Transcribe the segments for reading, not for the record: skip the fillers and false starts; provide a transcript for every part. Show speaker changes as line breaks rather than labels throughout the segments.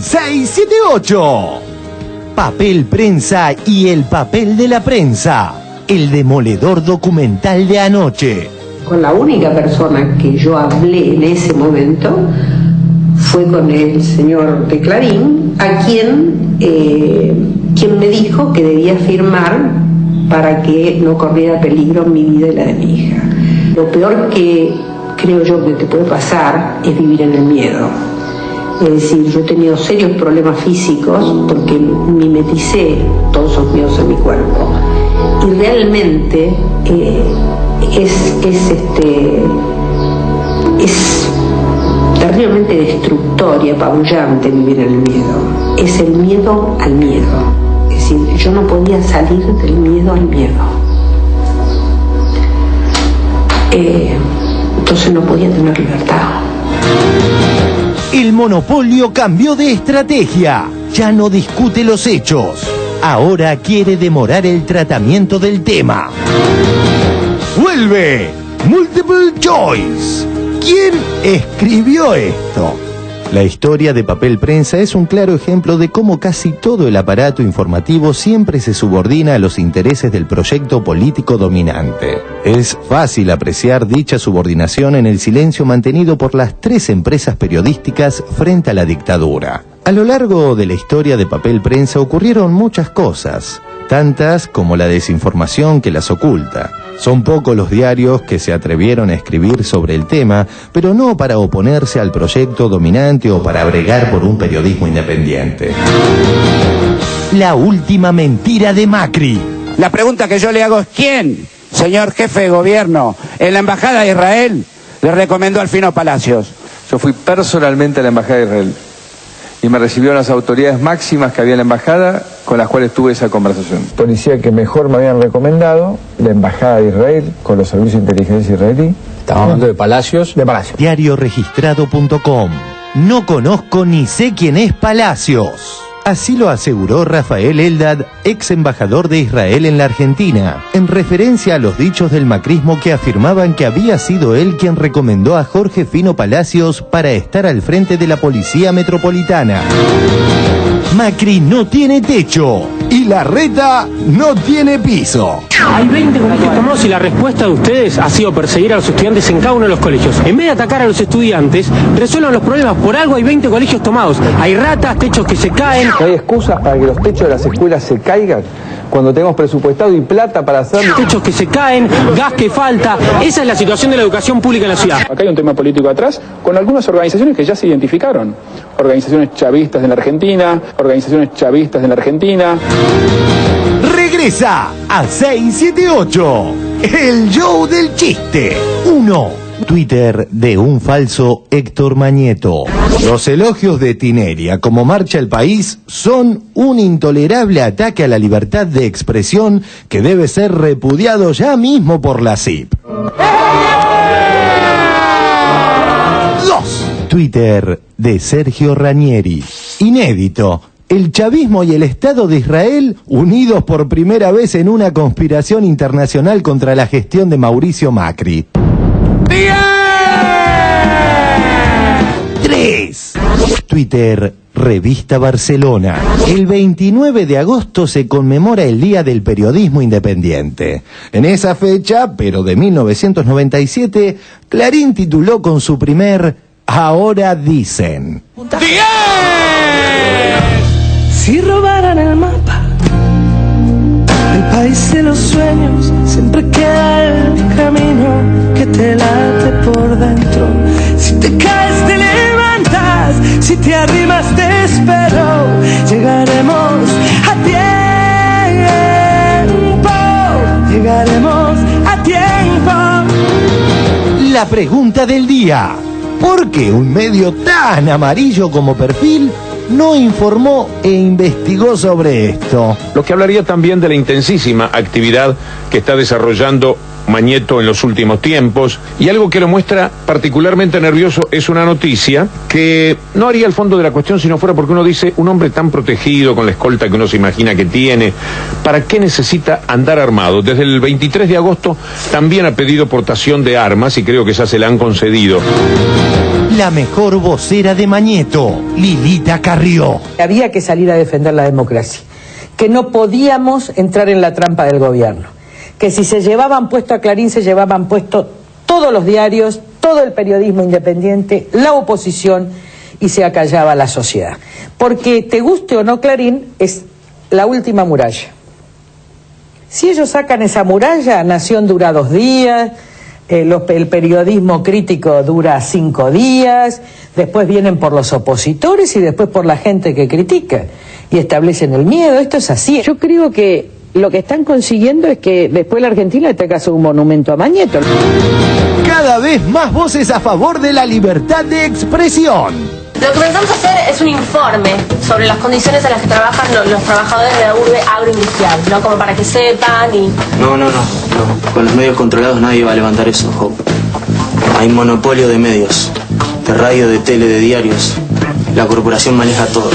678. Papel Prensa y el papel de la prensa. El demoledor documental de anoche.
Con la única persona que yo hablé en ese momento fue con el señor de Clarín, a quien me dijo que debía firmar para que no corriera peligro mi vida y la de mi hija. Lo peor que creo yo que te puede pasar es vivir en el miedo. Es decir, yo he tenido serios problemas físicos porque mimeticé todos esos miedos en mi cuerpo. Y realmente es terriblemente destructor y apabullante vivir en el miedo. Es el miedo al miedo. Es decir, yo no podía salir del miedo al miedo. Entonces no podía tener libertad.
El monopolio cambió de estrategia. Ya no discute los hechos. Ahora quiere demorar el tratamiento del tema. ¡Vuelve! Multiple Choice. ¿Quién escribió esto? La historia de Papel Prensa es un claro ejemplo de cómo casi todo el aparato informativo siempre se subordina a los intereses del proyecto político dominante. Es fácil apreciar dicha subordinación en el silencio mantenido por las 3 empresas periodísticas frente a la dictadura. A lo largo de la historia de Papel Prensa ocurrieron muchas cosas, tantas como la desinformación que las oculta. Son pocos los diarios que se atrevieron a escribir sobre el tema, pero no para oponerse al proyecto dominante o para bregar por un periodismo independiente. La última mentira de Macri.
La pregunta que yo le hago es: ¿quién, señor jefe de gobierno, en la Embajada de Israel le recomendó al Fino Palacios?
Yo fui personalmente a la Embajada de Israel y me recibieron las autoridades máximas que había en la embajada, con las cuales tuve esa conversación. Policía que mejor me habían recomendado, la Embajada de Israel, con los servicios de inteligencia israelí.
Estamos hablando de Palacios.
De Palacios.
Diarioregistrado.com. No conozco ni sé quién es Palacios. Así lo aseguró Rafael Eldad, ex embajador de Israel en la Argentina, en referencia a los dichos del macrismo que afirmaban que había sido él quien recomendó a Jorge Fino Palacios para estar al frente de la Policía Metropolitana. Macri no tiene techo y Larreta no tiene piso.
Hay 20 colegios tomados y la respuesta de ustedes ha sido perseguir a los estudiantes en cada uno de los colegios. En vez de atacar a los estudiantes, resuelvan los problemas. Por algo hay 20 colegios tomados. Hay ratas, techos que se caen.
No hay excusas para que los techos de las escuelas se caigan cuando tenemos presupuestado y plata para hacerlo.
Techos que se caen, gas que falta. Esa es la situación de la educación pública en la ciudad.
Acá hay un tema político atrás, con algunas organizaciones que ya se identificaron. Organizaciones chavistas en la Argentina,
Regresa a 678, el show del chiste. 1. Twitter de un falso Héctor Mañeto. Los elogios de Tineria como marcha el país son un intolerable ataque a la libertad de expresión que debe ser repudiado ya mismo por la CIP. 2. Twitter de Sergio Ranieri. Inédito. El chavismo y el Estado de Israel unidos por primera vez en una conspiración internacional contra la gestión de Mauricio Macri. 3. Twitter, Revista Barcelona. El 29 de agosto se conmemora el Día del Periodismo Independiente. En esa fecha, pero de 1997, Clarín tituló con su primer Ahora Dicen.
10. Si robaran el mapa, el país de los sueños, siempre queda el camino que te late por dentro. Si te caes te levantas, si te arrimas te espero. Llegaremos a tiempo, llegaremos a tiempo.
La pregunta del día: ¿por qué un medio tan amarillo como Perfil no informó e investigó sobre esto?
Lo que hablaría también de la intensísima actividad que está desarrollando Mañeto en los últimos tiempos, y algo que lo muestra particularmente nervioso es una noticia que no haría el fondo de la cuestión si no fuera porque uno dice: un hombre tan protegido, con la escolta que uno se imagina que tiene, ¿para qué necesita andar armado? Desde el 23 de agosto también ha pedido portación de armas y creo que ya se la han concedido.
la mejor vocera de Mañeto, Lilita Carrió.
Había que salir a defender la democracia, que no podíamos entrar en la trampa del gobierno, que si se llevaban puesto a Clarín, se llevaban puesto todos los diarios, todo el periodismo independiente, la oposición, y se acallaba la sociedad. Porque te guste o no Clarín, es la última muralla. Si ellos sacan esa muralla, Nación dura 2 días, el periodismo crítico dura 5 días, después vienen por los opositores y después por la gente que critica y establecen el miedo. Esto es así. Yo creo que lo que están consiguiendo es que después la Argentina le tenga que hacer un monumento a Mañeto.
Cada vez más voces a favor de la libertad de expresión.
Lo que pensamos hacer es un informe sobre las condiciones en las que trabajan los trabajadores de la urbe agroindustrial, ¿no? Como para que sepan y...
No. Con los medios controlados nadie va a levantar eso, Hope. Hay monopolio de medios, de radio, de tele, de diarios. La corporación maneja todo.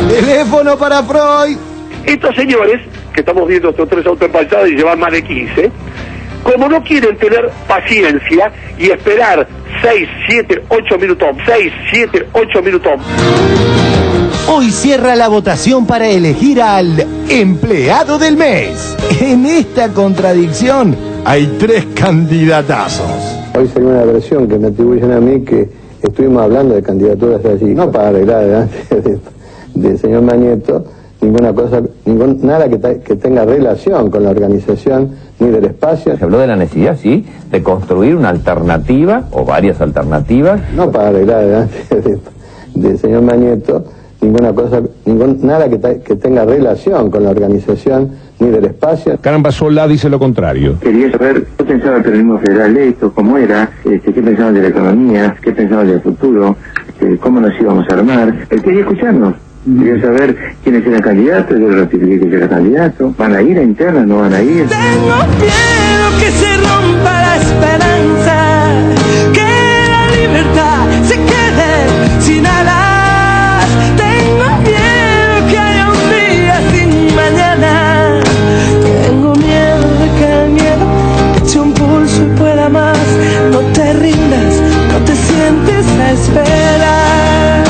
Teléfono para Freud.
Estos señores, que estamos viendo estos 3 autos empalchados y llevan más de 15, como no quieren tener paciencia y esperar 6, 7, 8 minutos, 6, 7, 8 minutos.
Hoy cierra la votación para elegir al empleado del mes. En esta contradicción hay 3 candidatazos.
Hoy salió una versión que me atribuyen a mí que estuvimos hablando de candidaturas así, no para arreglar delante del señor Mañeto ninguna cosa, nada que tenga relación con la organización ni del espacio.
Se habló de la necesidad, sí, de construir una alternativa o varias alternativas.
No para arreglar delante del señor Mañeto ninguna cosa, nada que tenga relación con la organización ni del espacio.
Caramba Solá dice lo contrario.
Quería saber qué pensaba el peronismo federal esto, cómo era, qué pensaban de la economía, qué pensaban del futuro, cómo nos íbamos a armar. Quería escucharnos. Quería saber quiénes eran candidatos, yo ratifiqué que era candidato. ¿Van a ir a internas? ¿No van a ir?
Tengo miedo que se rompa la esperanza, que la libertad se quede sin alas. Tengo miedo que haya un día sin mañana. Tengo miedo de que el miedo eche un pulso y pueda más. No te rindas, no te sientes a esperar.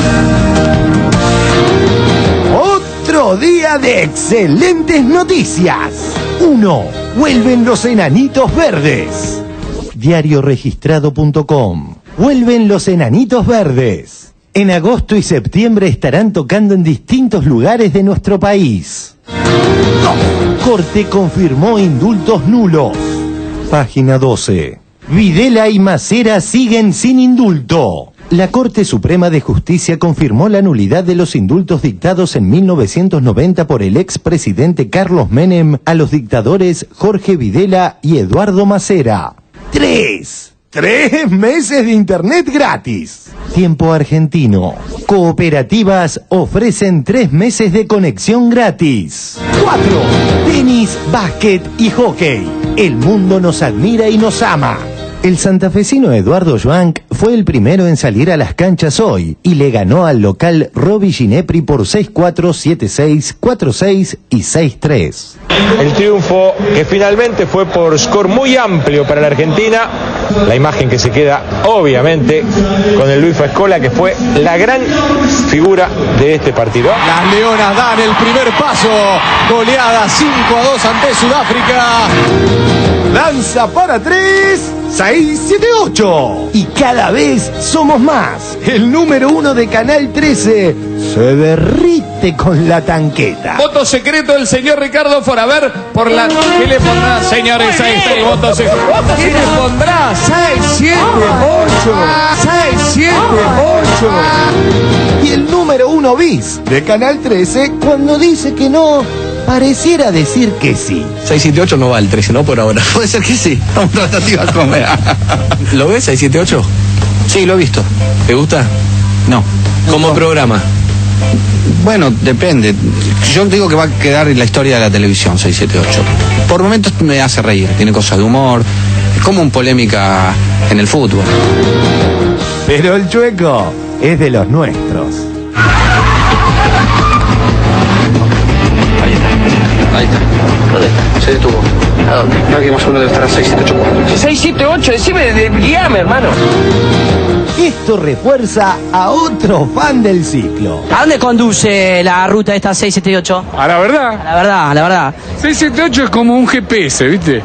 Otro día de excelentes noticias. 1. Vuelven los enanitos verdes. Diarioregistrado.com. Vuelven los enanitos verdes. En agosto y septiembre estarán tocando en distintos lugares de nuestro país. 2. Corte confirmó indultos nulos. Página 12. Videla y Macera siguen sin indulto. La Corte Suprema de Justicia confirmó la nulidad de los indultos dictados en 1990 por el expresidente Carlos Menem a los dictadores Jorge Videla y Eduardo Macera. 3 meses de internet gratis. Tiempo argentino. Cooperativas ofrecen 3 meses de conexión gratis. 4. Tenis, básquet y hockey. El mundo nos admira y nos ama. El santafesino Eduardo Joanc fue el primero en salir a las canchas hoy y le ganó al local Roby Ginepri por 6-4, 7-6, 4-6 y 6-3.
El triunfo que finalmente fue por score muy amplio para la Argentina. La imagen que se queda obviamente con el Luis Fascola, que fue la gran figura de este partido.
Las Leonas dan el primer paso, goleada 5-2 ante Sudáfrica.
Lanza para 3, 6, 7, 8. Y cada vez somos más. El número 1 de Canal 13 se derrite con la tanqueta.
Voto secreto del señor Ricardo Foraver por la... ¿Qué le pondrá, señores? Ahí está el voto secreto. ¿Qué le pondrá? 6, 7, 8. 6, 7, 8.
Y el número 1 bis de Canal 13 cuando dice que no... pareciera decir que sí.
678 no va el 13, ¿no? Por ahora. Puede ser que sí. Vamos tratativa con... ¿Lo ves, 678? Sí, lo he visto. ¿Te gusta? No. ¿Como programa? Bueno, depende. Yo digo que va a quedar en la historia de la televisión, 678. Por momentos me hace reír. Tiene cosas de humor. Es como un polémica en el fútbol.
Pero el chueco es de los nuestros.
Ahí está. Se detuvo. ¿A dónde?
Creo que más o menos debe estar a 6784.
678, decime, guíame, hermano.
Esto refuerza a otro fan del ciclo.
¿A dónde conduce la ruta esta 678?
A la verdad.
A la verdad, a la verdad.
678 es como un GPS, ¿viste?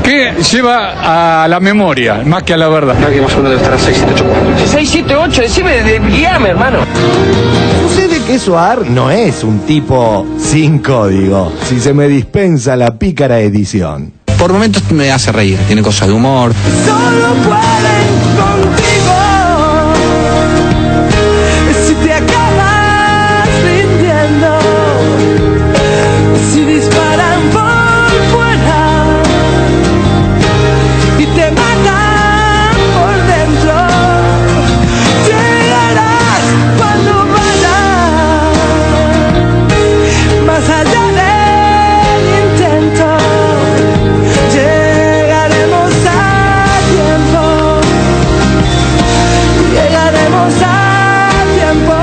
Que lleva a la memoria, más que a la verdad.
Creo que más o menos debe estar a 6784.
678, decime, guíame, hermano.
Sucede que Soar no es un tipo sin código, si se me dispensa la pícara edición.
Por momentos me hace reír, tiene cosas de humor.
Solo pueden contigo. Si te acabas rindiendo, si disparan por fuera y te matan por dentro, llegarás cuando vayas más allá del intento. Llegaremos a tiempo. Llegaremos a tiempo.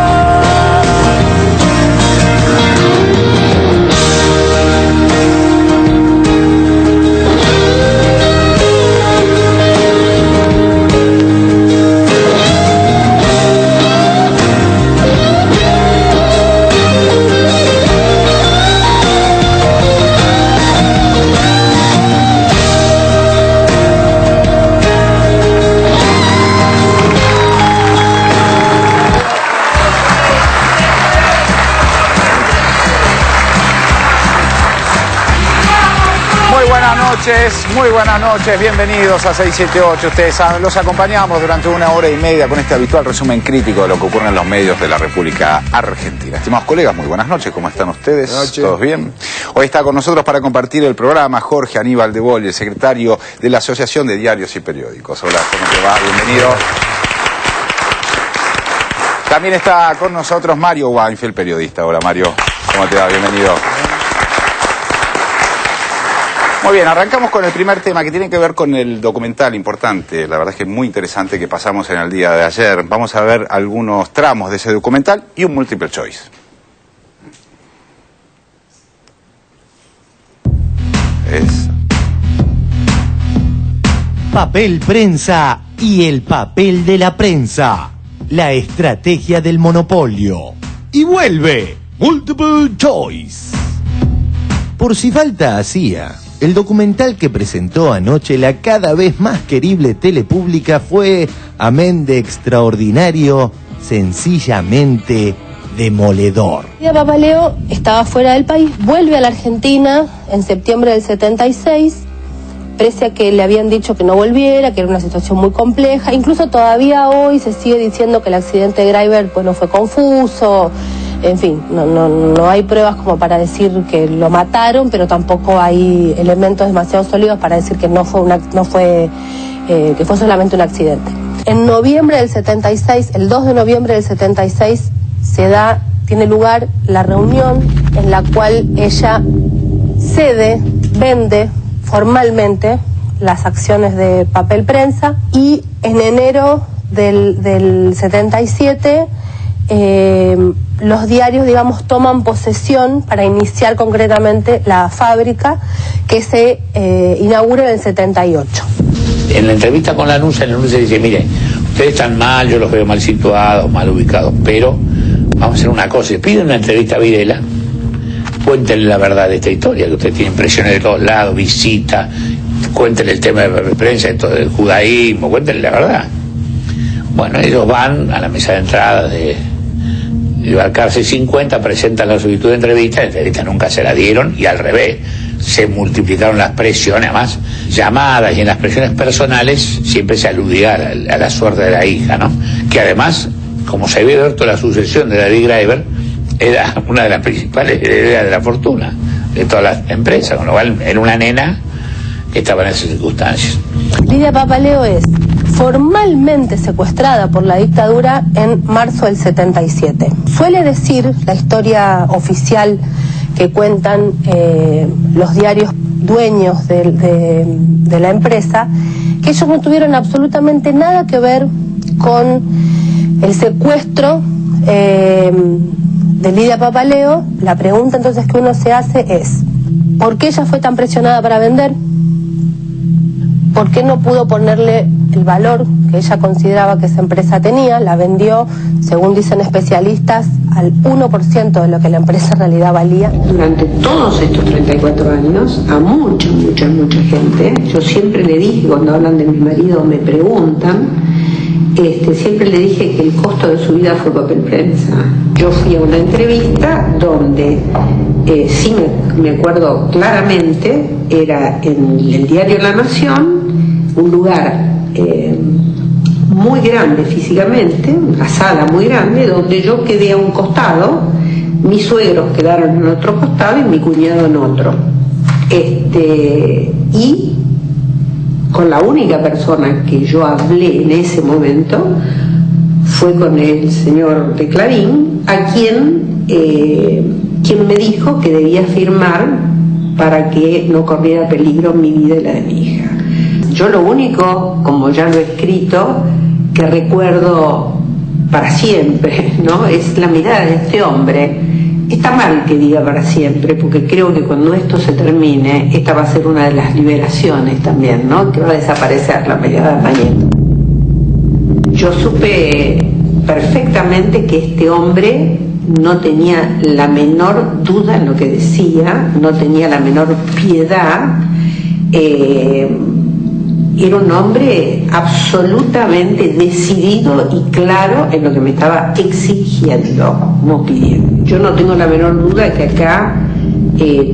Muy buenas noches, bienvenidos a 678. Ustedes saben, los acompañamos durante 1 hora y media con este habitual resumen crítico de lo que ocurre en los medios de la República Argentina. Estimados colegas, muy buenas noches, ¿cómo están ustedes? ¿Todos bien? Hoy está con nosotros para compartir el programa Jorge Aníbal de Bolle, el secretario de la Asociación de Diarios y Periódicos. Hola, ¿cómo te va? Bienvenido. También está con nosotros Mario Weinfeld, periodista. Hola Mario, ¿cómo te va? Bienvenido. Muy bien, arrancamos con el primer tema que tiene que ver con el documental importante, la verdad es que muy interesante que pasamos en el día de ayer. Vamos a ver algunos tramos de ese documental y un multiple choice.
Papel prensa y el papel de la prensa. La estrategia del monopolio. Y vuelve Multiple Choice. Por si falta hacía, el documental que presentó anoche la cada vez más querible telepública fue, amén de extraordinario, sencillamente demoledor.
Lidia Papaleo estaba fuera del país, vuelve a la Argentina en septiembre del 76, pese a que le habían dicho que no volviera, que era una situación muy compleja. Incluso todavía hoy se sigue diciendo que el accidente de Greiber no fue confuso. En fin, no hay pruebas como para decir que lo mataron, pero tampoco hay elementos demasiado sólidos para decir que que fue solamente un accidente. En noviembre del 76, el 2 de noviembre del 76, tiene lugar la reunión en la cual ella vende formalmente las acciones de Papel Prensa, y en enero del 77 los diarios, digamos, toman posesión para iniciar concretamente la fábrica que se inaugura en el 78.
En la entrevista con Lanús, se dice, mire, ustedes están mal, yo los veo mal situados, mal ubicados, pero vamos a hacer una cosa, piden una entrevista a Videla, cuéntenle la verdad de esta historia, que usted tiene impresiones de todos lados, visita, cuéntenle el tema de prensa, del judaísmo, cuéntenle la verdad. Bueno, ellos van a la mesa de entrada de Balcarce 50, presentan la solicitud de entrevista, la entrevista nunca se la dieron, y al revés, se multiplicaron las presiones, además, llamadas, y en las presiones personales siempre se aludía a la suerte de la hija, ¿no? Que además, como se había abierto la sucesión de David Greiber, era una de las principales herederas de la fortuna de todas las empresas, con lo cual era una nena que estaba en esas circunstancias.
Lidia Papaleo es formalmente secuestrada por la dictadura en marzo del 77. Suele decir la historia oficial que cuentan los diarios dueños de la empresa, que ellos no tuvieron absolutamente nada que ver con el secuestro de Lidia Papaleo. La pregunta entonces que uno se hace es, ¿por qué ella fue tan presionada para vender? ¿por qué no pudo ponerle el valor que ella consideraba que esa empresa tenía? La vendió, según dicen especialistas, al 1% de lo que la empresa en realidad valía.
Durante todos estos 34 años, a mucha gente, yo siempre le dije, cuando hablan de mi marido me preguntan, siempre le dije que el costo de su vida fue papel prensa. Yo fui a una entrevista donde, sí me acuerdo claramente, era en el diario La Nación, un lugar muy grande físicamente, una sala muy grande, donde yo quedé a un costado, mis suegros quedaron en otro costado y mi cuñado en otro. Y con la única persona que yo hablé en ese momento fue con el señor de Clarín, a quien me dijo que debía firmar para que no corriera peligro mi vida y la de mi hija. Yo lo único, como ya lo he escrito, que recuerdo para siempre, ¿no?, es la mirada de este hombre. Está mal que diga para siempre, porque creo que cuando esto se termine, esta va a ser una de las liberaciones también, ¿no?, que va a desaparecer la mirada de Mañeto. Yo supe perfectamente que este hombre no tenía la menor duda en lo que decía, no tenía la menor piedad, era un hombre absolutamente decidido y claro en lo que me estaba exigiendo, no pidiendo. Yo no tengo la menor duda de que acá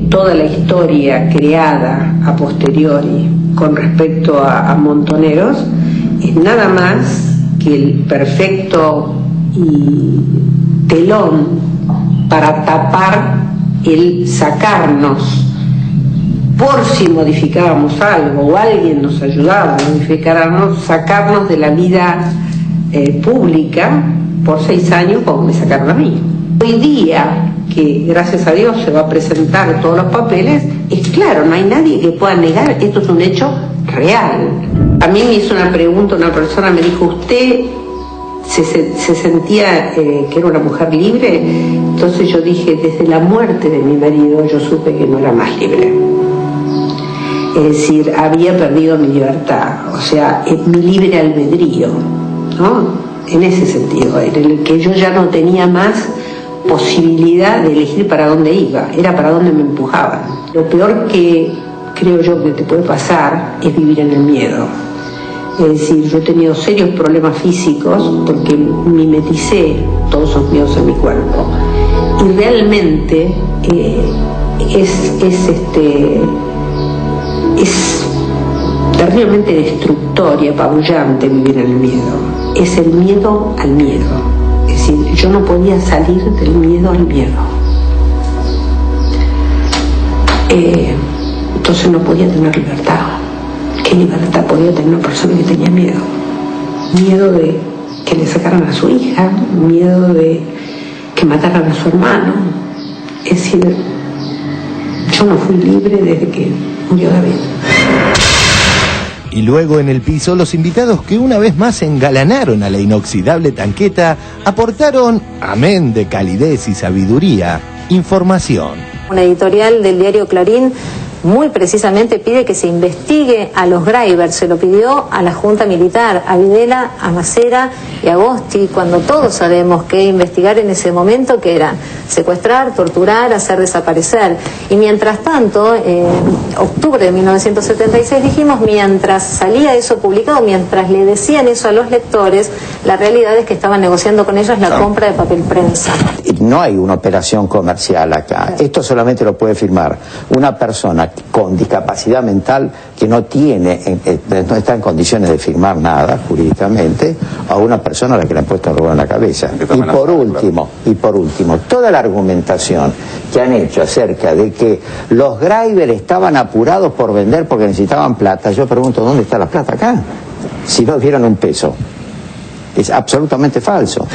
toda la historia creada a posteriori con respecto a Montoneros es nada más que el perfecto telón para tapar el sacarnos, por si modificábamos algo o alguien nos ayudaba a modificarnos, sacarnos de la vida pública por 6 años como me sacaron a mí. Hoy día, que gracias a Dios se va a presentar todos los papeles, es claro, no hay nadie que pueda negar, esto es un hecho real. A mí me hizo una pregunta una persona, me dijo, ¿usted se sentía que era una mujer libre? Entonces yo dije, desde la muerte de mi marido yo supe que no era más libre. Es decir, había perdido mi libertad, o sea, mi libre albedrío, ¿no? En ese sentido, en el que yo ya no tenía más posibilidad de elegir para dónde iba, era para dónde me empujaban. Lo peor que creo yo que te puede pasar es vivir en el miedo. Es decir, yo he tenido serios problemas físicos porque mimeticé todos esos miedos en mi cuerpo. Y realmente es terriblemente destructor y apabullante vivir en el miedo. Es el miedo al miedo. Es decir, yo no podía salir del miedo al miedo. Entonces no podía tener libertad. ¿Qué libertad podía tener una persona que tenía miedo? Miedo de que le sacaran a su hija, miedo de que mataran a su hermano. Es decir, yo no fui libre desde que murió David.
Y luego en el piso, los invitados que una vez más engalanaron a la inoxidable tanqueta aportaron, amén de calidez y sabiduría, información.
Una editorial del diario Clarín muy precisamente pide que se investigue a los Greiber, se lo pidió a la Junta Militar, a Videla, a Macera y a Agosti, cuando todos sabemos que investigar en ese momento que era secuestrar, torturar, hacer desaparecer. Y mientras tanto, octubre de 1976 dijimos, mientras salía eso publicado, mientras le decían eso a los lectores, la realidad es que estaban negociando con ellos la compra de papel prensa.
No hay una operación comercial acá. Esto solamente lo puede firmar una persona con discapacidad mental que no está en condiciones de firmar nada jurídicamente, a una persona a la que le han puesto el robo en la cabeza. Y por último, toda la argumentación que han hecho acerca de que los Greiber estaban apurados por vender porque necesitaban plata, yo pregunto, ¿dónde está la plata acá? Si no dieron un peso. Es absolutamente falso.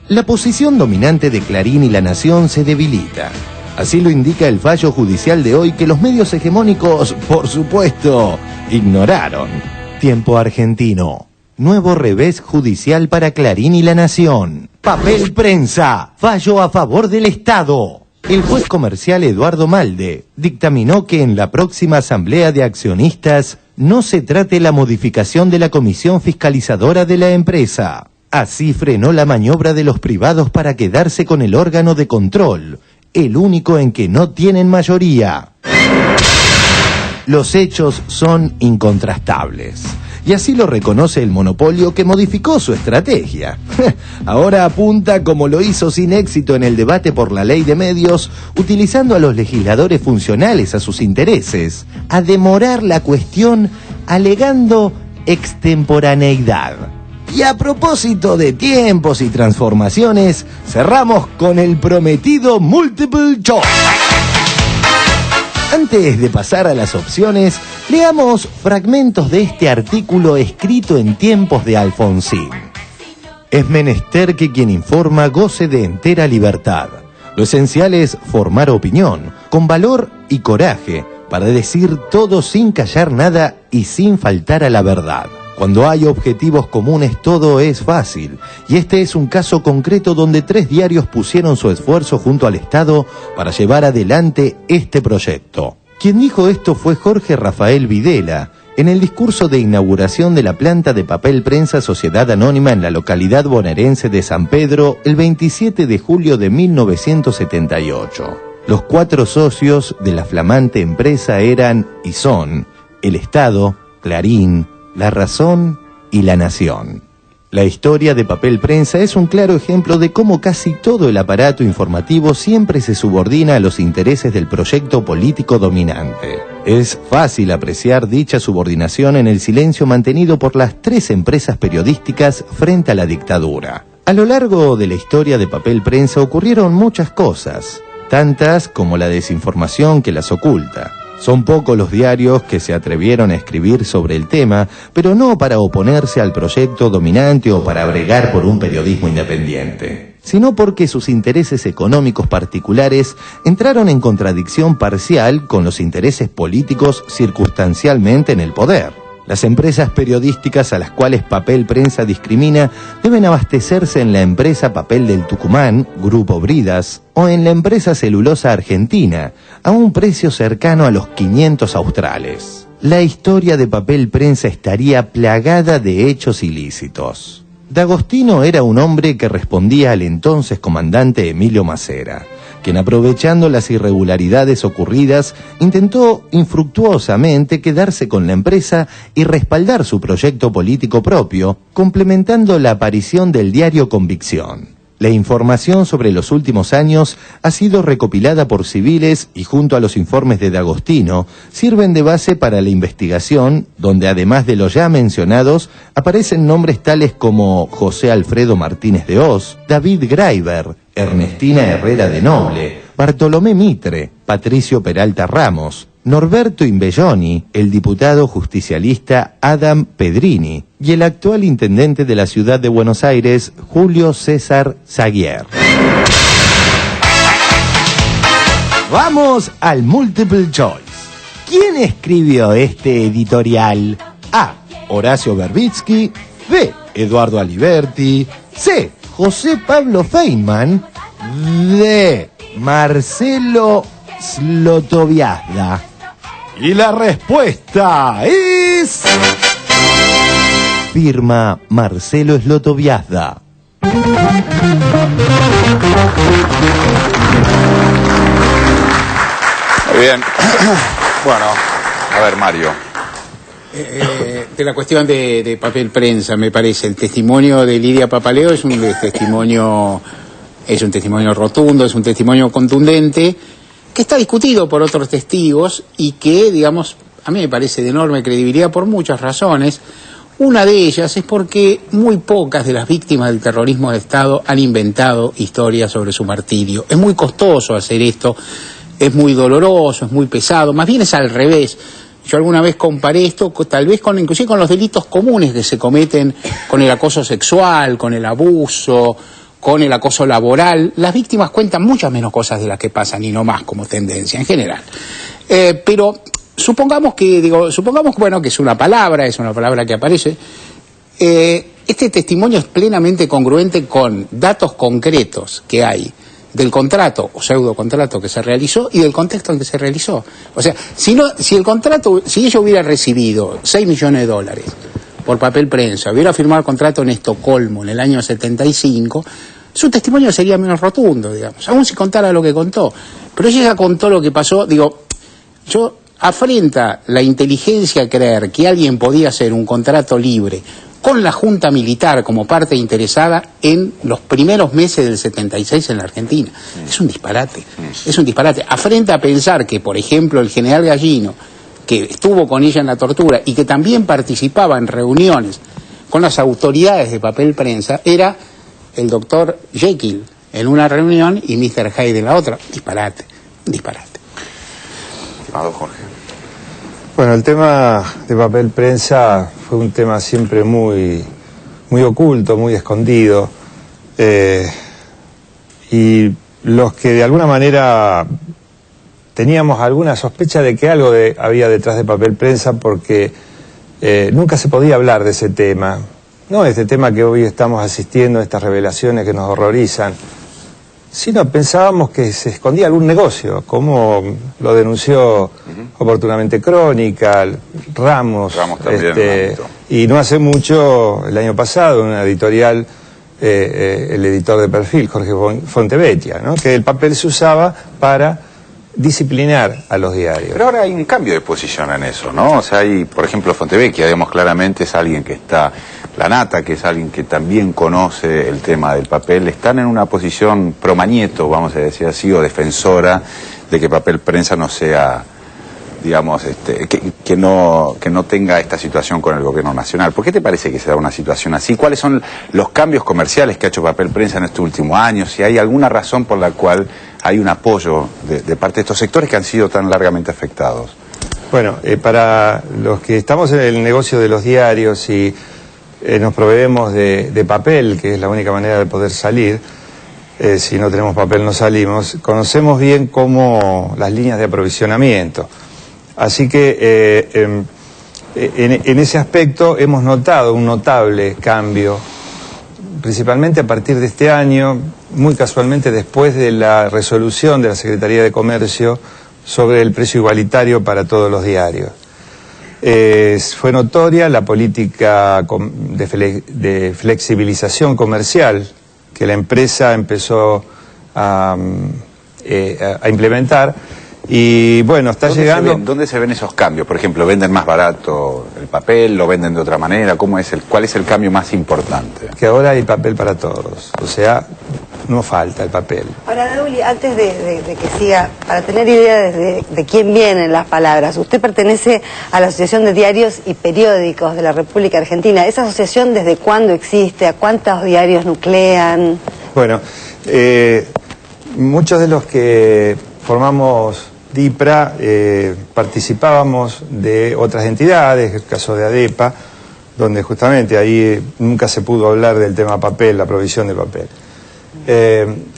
La posición dominante de Clarín y La Nación se debilita. Así lo indica el fallo judicial de hoy que los medios hegemónicos, por supuesto, ignoraron. Tiempo argentino. Nuevo revés judicial para Clarín y La Nación. Papel prensa. Fallo a favor del Estado. El juez comercial Eduardo Malde dictaminó que en la próxima asamblea de accionistas no se trate la modificación de la comisión fiscalizadora de la empresa. Así frenó la maniobra de los privados para quedarse con el órgano de control, el único en que no tienen mayoría. Los hechos son incontrastables. Y así lo reconoce el monopolio que modificó su estrategia. Ahora apunta, como lo hizo sin éxito en el debate por la ley de medios, utilizando a los legisladores funcionales a sus intereses, a demorar la cuestión alegando extemporaneidad. Y a propósito de tiempos y transformaciones, cerramos con el prometido Multiple Choice. Antes de pasar a las opciones, leamos fragmentos de este artículo escrito en tiempos de Alfonsín. Es menester que quien informa goce de entera libertad. Lo esencial es formar opinión, con valor y coraje, para decir todo sin callar nada y sin faltar a la verdad. Cuando hay objetivos comunes todo es fácil, y este es un caso concreto donde 3 diarios pusieron su esfuerzo junto al Estado para llevar adelante este proyecto. Quien dijo esto fue Jorge Rafael Videla, en el discurso de inauguración de la planta de papel prensa Sociedad Anónima en la localidad bonaerense de San Pedro el 27 de julio de 1978. Los 4 socios de la flamante empresa eran y son el Estado, Clarín, La Razón y La Nación. La historia de Papel Prensa es un claro ejemplo de cómo casi todo el aparato informativo siempre se subordina a los intereses del proyecto político dominante. Es fácil apreciar dicha subordinación en el silencio mantenido por las 3 empresas periodísticas frente a la dictadura. A lo largo de la historia de Papel Prensa ocurrieron muchas cosas, tantas como la desinformación que las oculta. Son pocos los diarios que se atrevieron a escribir sobre el tema, pero no para oponerse al proyecto dominante o para bregar por un periodismo independiente, sino porque sus intereses económicos particulares entraron en contradicción parcial con los intereses políticos circunstancialmente en el poder. Las empresas periodísticas a las cuales Papel Prensa discrimina deben abastecerse en la empresa Papel del Tucumán, Grupo Bridas, o en la empresa Celulosa Argentina, a un precio cercano a los 500 australes. La historia de Papel Prensa estaría plagada de hechos ilícitos. D'Agostino era un hombre que respondía al entonces comandante Emilio Macera, quien, aprovechando las irregularidades ocurridas, intentó infructuosamente quedarse con la empresa y respaldar su proyecto político propio, complementando la aparición del diario Convicción. La información sobre los últimos años ha sido recopilada por civiles y, junto a los informes de D'Agostino, sirven de base para la investigación, donde además de los ya mencionados, aparecen nombres tales como José Alfredo Martínez de Hoz, David Graeber, Ernestina Herrera de Noble, Bartolomé Mitre, Patricio Peralta Ramos, Norberto Imbelloni, el diputado justicialista Adam Pedrini y el actual intendente de la ciudad de Buenos Aires, Julio César Zaguier. Vamos al Multiple Choice. ¿Quién escribió este editorial? A. Horacio Verbitsky. B. Eduardo Aliberti. C. José Pablo Feynman. D. Marcelo Slotoviazda. Y la respuesta es... firma Marcelo Slotoviazda.
Muy bien. Bueno, a ver, Mario.
De la cuestión de Papel Prensa, me parece, el testimonio de Lidia Papaleo es un testimonio rotundo, es un testimonio contundente, que está discutido por otros testigos y que, digamos, a mí me parece de enorme credibilidad por muchas razones. Una de ellas es porque muy pocas de las víctimas del terrorismo de Estado han inventado historias sobre su martirio. Es muy costoso hacer esto, es muy doloroso, es muy pesado, más bien es al revés. Yo alguna vez comparé esto tal vez inclusive con los delitos comunes que se cometen, con el acoso sexual, con el abuso, con el acoso laboral. Las víctimas cuentan muchas menos cosas de las que pasan y no más como tendencia en general. Pero supongamos que es una palabra que aparece. Este testimonio es plenamente congruente con datos concretos que hay del contrato o pseudo contrato que se realizó y del contexto en que se realizó. O sea, si ellos hubieran recibido 6 millones de dólares por papel prensa, hubiera firmado el contrato en Estocolmo en el año 75, su testimonio sería menos rotundo, digamos, aún si contara lo que contó. Pero ella ya contó lo que pasó, afrenta la inteligencia a creer que alguien podía hacer un contrato libre con la Junta Militar como parte interesada en los primeros meses del 76 en la Argentina. Es un disparate, Afrenta a pensar que, por ejemplo, el general Gallino, que estuvo con ella en la tortura y que también participaba en reuniones con las autoridades de papel prensa, era el doctor Jekyll en una reunión y Mr. Hyde en la otra. Disparate.
Estimado Jorge.
Bueno, el tema de papel prensa fue un tema siempre muy oculto, muy escondido, y los que de alguna manera teníamos alguna sospecha de que algo había detrás de papel prensa, porque nunca se podía hablar de ese tema, no este tema que hoy estamos asistiendo, estas revelaciones que nos horrorizan, sino pensábamos que se escondía algún negocio, como lo denunció oportunamente Crónica, Ramos
también,
y no hace mucho, el año pasado, en una editorial, el editor de Perfil, Jorge Fontevecchia, ¿no? Que el papel se usaba para disciplinar a los diarios.
Pero ahora hay un cambio de posición en eso, ¿no? O sea, hay, por ejemplo, Fontevecchia, digamos, claramente es alguien que está, Lanata, que es alguien que también conoce el tema del papel, están en una posición pro Mañeto, vamos a decir así, o defensora de que papel prensa no sea, digamos, que no tenga esta situación con el gobierno nacional. ¿Por qué te parece que se da una situación así? ¿Cuáles son los cambios comerciales que ha hecho papel prensa en estos últimos años? Si hay alguna razón por la cual hay un apoyo de parte de estos sectores que han sido tan largamente afectados.
Bueno, para los que estamos en el negocio de los diarios y nos proveemos de papel, que es la única manera de poder salir, si no tenemos papel no salimos, conocemos bien cómo las líneas de aprovisionamiento. Así que en ese aspecto hemos notado un notable cambio, principalmente a partir de este año, muy casualmente después de la resolución de la Secretaría de Comercio sobre el precio igualitario para todos los diarios. Fue notoria la política de flexibilización comercial que la empresa empezó a implementar. Y bueno, está llegando...
¿Dónde se ven esos cambios? Por ejemplo, ¿venden más barato el papel? ¿Lo venden de otra manera? ¿Cuál es el cambio más importante?
Que ahora hay papel para todos. O sea, no falta el papel.
Ahora, Dauli, antes de que siga, para tener idea de quién vienen las palabras, usted pertenece a la Asociación de Diarios y Periódicos de la República Argentina. ¿Esa asociación desde cuándo existe? ¿A cuántos diarios nuclean?
Bueno, muchos de los que formamos DIPRA participábamos de otras entidades, el caso de ADEPA, donde justamente ahí nunca se pudo hablar del tema papel, la provisión de papel.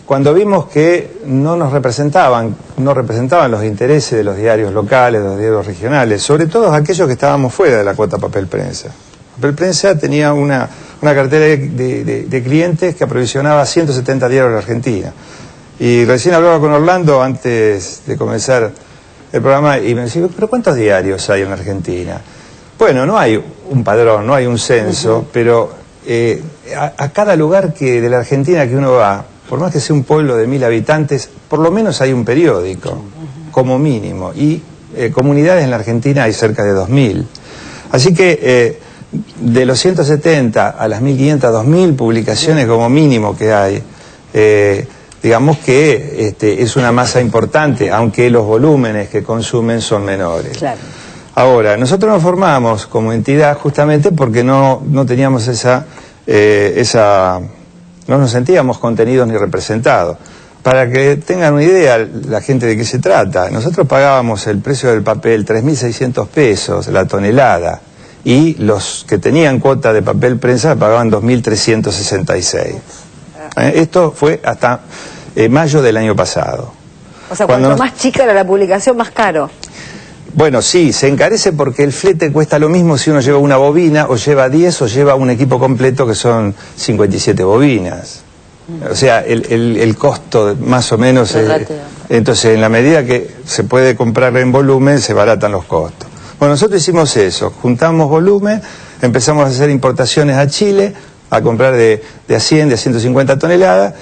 Cuando vimos que no representaban los intereses de los diarios locales, de los diarios regionales, sobre todo aquellos que estábamos fuera de la cuota papel prensa. Papel prensa tenía una cartera de clientes que aprovisionaba 170 diarios en la Argentina. Y recién hablaba con Orlando antes de comenzar el programa y me decía, ¿pero cuántos diarios hay en la Argentina? Bueno, no hay un padrón, no hay un censo, pero a cada lugar de la Argentina que uno va, por más que sea un pueblo de 1000 habitantes, por lo menos hay un periódico, como mínimo. Y comunidades en la Argentina hay cerca de 2000. Así que de los 170 a las 1500, 2000 publicaciones como mínimo que hay, digamos que es una masa importante, aunque los volúmenes que consumen son menores. Claro. Ahora, nosotros nos formamos como entidad justamente porque no teníamos no nos sentíamos contenidos ni representados. Para que tengan una idea la gente de qué se trata, nosotros pagábamos el precio del papel 3.600 pesos la tonelada y los que tenían cuota de papel prensa pagaban 2.366. Esto fue hasta mayo del año pasado.
O sea, cuanto más chica era la publicación, más caro.
Bueno, sí, se encarece porque el flete cuesta lo mismo si uno lleva una bobina, o lleva 10, o lleva un equipo completo que son 57 bobinas. O sea, el costo más o menos... entonces, en la medida que se puede comprar en volumen, se baratan los costos. Bueno, nosotros hicimos eso, juntamos volumen, empezamos a hacer importaciones a Chile, a comprar de a 100, de a 150 toneladas,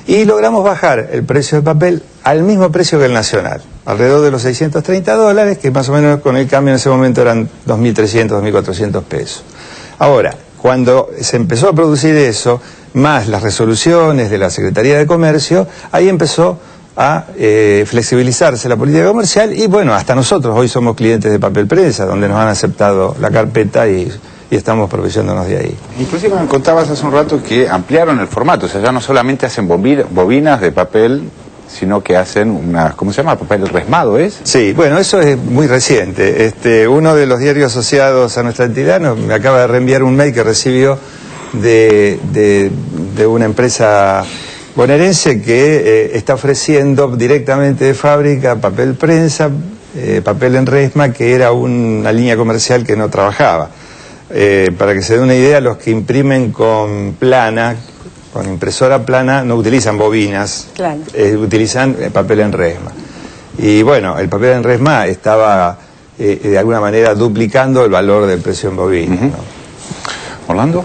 y logramos bajar el precio del papel al mismo precio que el nacional, alrededor de los $630, que más o menos con el cambio en ese momento eran 2.300, 2.400 pesos. Ahora, cuando se empezó a producir eso, más las resoluciones de la Secretaría de Comercio, ahí empezó a flexibilizarse la política comercial y bueno, hasta nosotros hoy somos clientes de Papel Prensa, donde nos han aceptado la carpeta y estamos proveyéndonos de ahí.
Inclusive me contabas hace un rato que ampliaron el formato, o sea, ya no solamente hacen bobinas de papel, sino que hacen unas, ¿cómo se llama? ¿Papel resmado es?
Sí, bueno, eso es muy reciente. Uno de los diarios asociados a nuestra entidad me acaba de reenviar un mail que recibió de una empresa bonaerense que está ofreciendo directamente de fábrica papel prensa, papel en resma, que era una línea comercial que no trabajaba. Para que se dé una idea, los que imprimen con plana, con impresora plana, no utilizan bobinas, claro. Utilizan papel en resma. Y bueno, el papel en resma estaba de alguna manera duplicando el valor del precio en bobina. ¿No?
¿Orlando?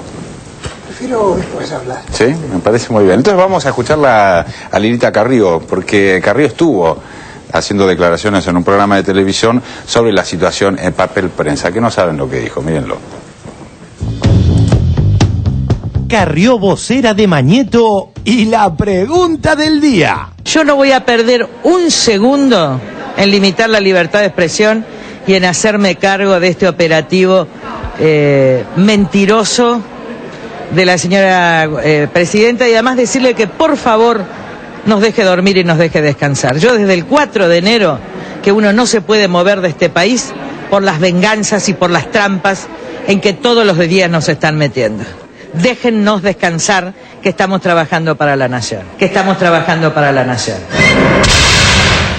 Prefiero después hablar.
Sí, me parece muy bien. Entonces vamos a escuchar a Lilita Carrió, porque Carrió estuvo haciendo declaraciones en un programa de televisión sobre la situación en Papel Prensa, que no saben lo que dijo, mírenlo.
Carrió, vocera de Mañeto, y la pregunta del día.
Yo no voy a perder un segundo en limitar la libertad de expresión y en hacerme cargo de este operativo mentiroso de la señora presidenta, y además decirle que por favor nos deje dormir y nos deje descansar. Yo desde el 4 de enero que uno no se puede mover de este país por las venganzas y por las trampas en que todos los días nos están metiendo. Déjennos descansar, que estamos trabajando para la nación,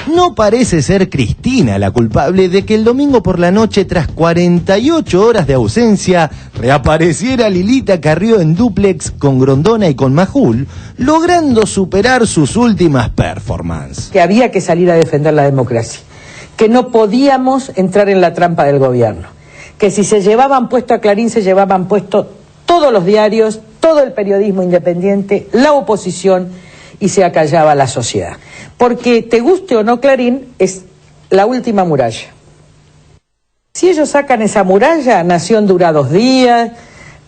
No parece ser Cristina la culpable de que el domingo por la noche, tras 48 horas de ausencia, reapareciera Lilita Carrió en dúplex con Grondona y con Majul, logrando superar sus últimas performances.
Que había que salir a defender la democracia, que no podíamos entrar en la trampa del gobierno, que si se llevaban puesto a Clarín, se llevaban puesto todos los diarios, todo el periodismo independiente, la oposición, y se acallaba la sociedad. Porque, te guste o no Clarín, es la última muralla. Si ellos sacan esa muralla, Nación dura 2 días,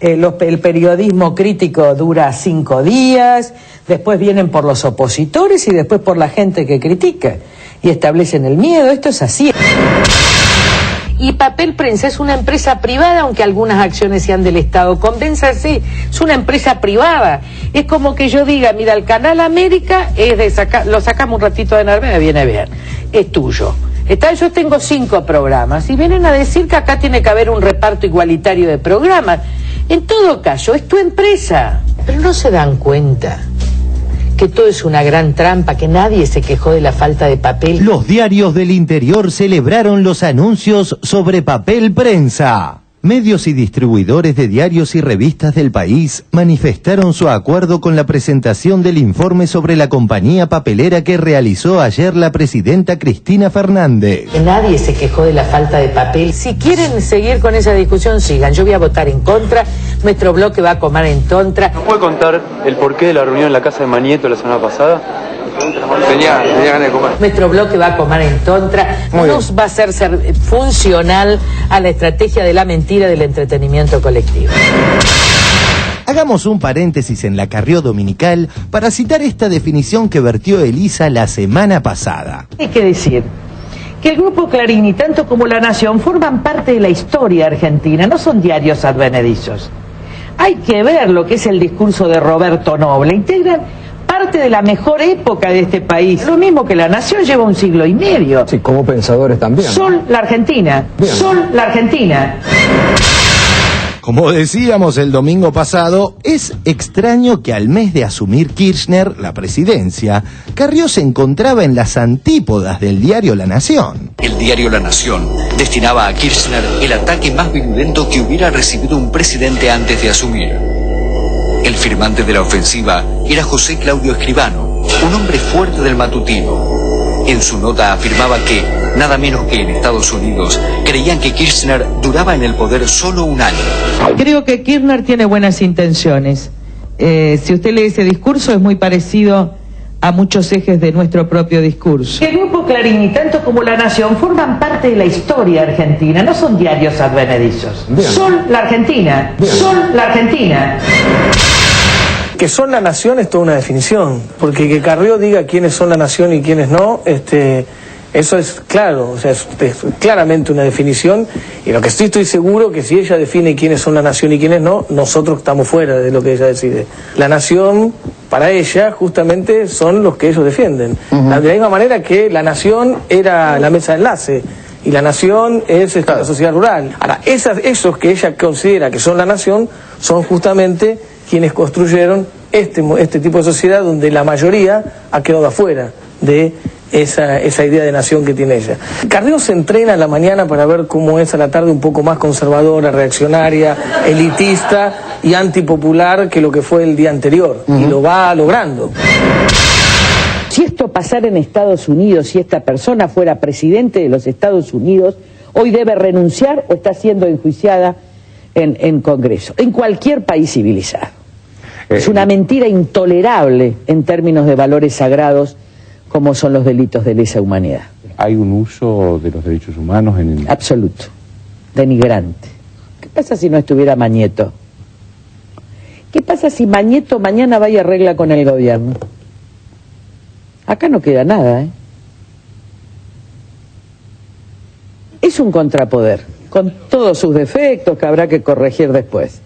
el periodismo crítico dura 5 días, después vienen por los opositores y después por la gente que critica, y establecen el miedo. Esto es así. Y Papel Prensa es una empresa privada, aunque algunas acciones sean del Estado. Convénzase, es una empresa privada. Es como que yo diga, mira, el Canal América es de sacar, lo sacamos un ratito de Narváez, viene bien, es tuyo. Yo tengo 5 programas y vienen a decir que acá tiene que haber un reparto igualitario de programas. En todo caso, es tu empresa. Pero no se dan cuenta que todo es una gran trampa, que nadie se quejó de la falta de papel.
Los diarios del interior celebraron los anuncios sobre Papel Prensa. Medios y distribuidores de diarios y revistas del país manifestaron su acuerdo con la presentación del informe sobre la compañía papelera que realizó ayer la presidenta Cristina Fernández.
Que nadie se quejó de la falta de papel. Si quieren seguir con esa discusión, sigan. Yo voy a votar en contra. Nuestro bloque va a comer en contra.
¿Nos puede contar el porqué de la reunión en la casa de Mañeto la semana pasada? Tenía ganas de comer.
Nuestro bloque va a comer en contra. Nos va a hacer funcional a la estrategia de la mentira del entretenimiento colectivo.
Hagamos un paréntesis en la Carrió dominical para citar esta definición que vertió Elisa la semana pasada.
Hay que decir que el Grupo Clarín y tanto como La Nación forman parte de la historia argentina, no son diarios advenedizos. Hay que ver lo que es el discurso de Roberto Noble. Integran parte de la mejor época de este país. Lo mismo que La Nación lleva 1 siglo y medio.
Sí, como pensadores también.
Son la Argentina. Bien. Son la Argentina.
Como decíamos el domingo pasado, es extraño que al mes de asumir Kirchner la presidencia, Carrió se encontraba en las antípodas del diario La Nación.
El diario La Nación destinaba a Kirchner el ataque más virulento que hubiera recibido un presidente antes de asumir. El firmante de la ofensiva era José Claudio Escribano, un hombre fuerte del matutino. En su nota afirmaba que, nada menos que en Estados Unidos, creían que Kirchner duraba en el poder solo un año.
Creo que Kirchner tiene buenas intenciones. Si usted lee ese discurso, es muy parecido a muchos ejes de nuestro propio discurso.
El Grupo Clarín y tanto como La Nación forman parte de la historia argentina, no son diarios advenedizos. Son la Argentina, son la Argentina.
Que son la nación es toda una definición, porque que Carrió diga quiénes son la nación y quiénes no, eso es claro, o sea, es claramente una definición, y lo que estoy seguro que si ella define quiénes son la nación y quiénes no, nosotros estamos fuera de lo que ella decide. La nación, para ella, justamente son los que ellos defienden. De la misma manera que la nación era la mesa de enlace, y la nación es la sociedad rural. Ahora, esos que ella considera que son la nación, son justamente quienes construyeron este tipo de sociedad donde la mayoría ha quedado afuera de esa idea de nación que tiene ella. Carrió se entrena a la mañana para ver cómo es a la tarde un poco más conservadora, reaccionaria, elitista y antipopular que lo que fue el día anterior. Y lo va logrando.
Si esto pasara en Estados Unidos, si esta persona fuera presidente de los Estados Unidos, hoy debe renunciar o está siendo enjuiciada en Congreso, en cualquier país civilizado. Es una mentira intolerable en términos de valores sagrados como son los delitos de lesa humanidad.
¿Hay un uso de los derechos humanos en el...
Absoluto, denigrante. ¿Qué pasa si no estuviera Mañeto? ¿Qué pasa si Mañeto mañana va y arregla con el gobierno? Acá no queda nada, ¿eh? Es un contrapoder, con todos sus defectos que habrá que corregir después.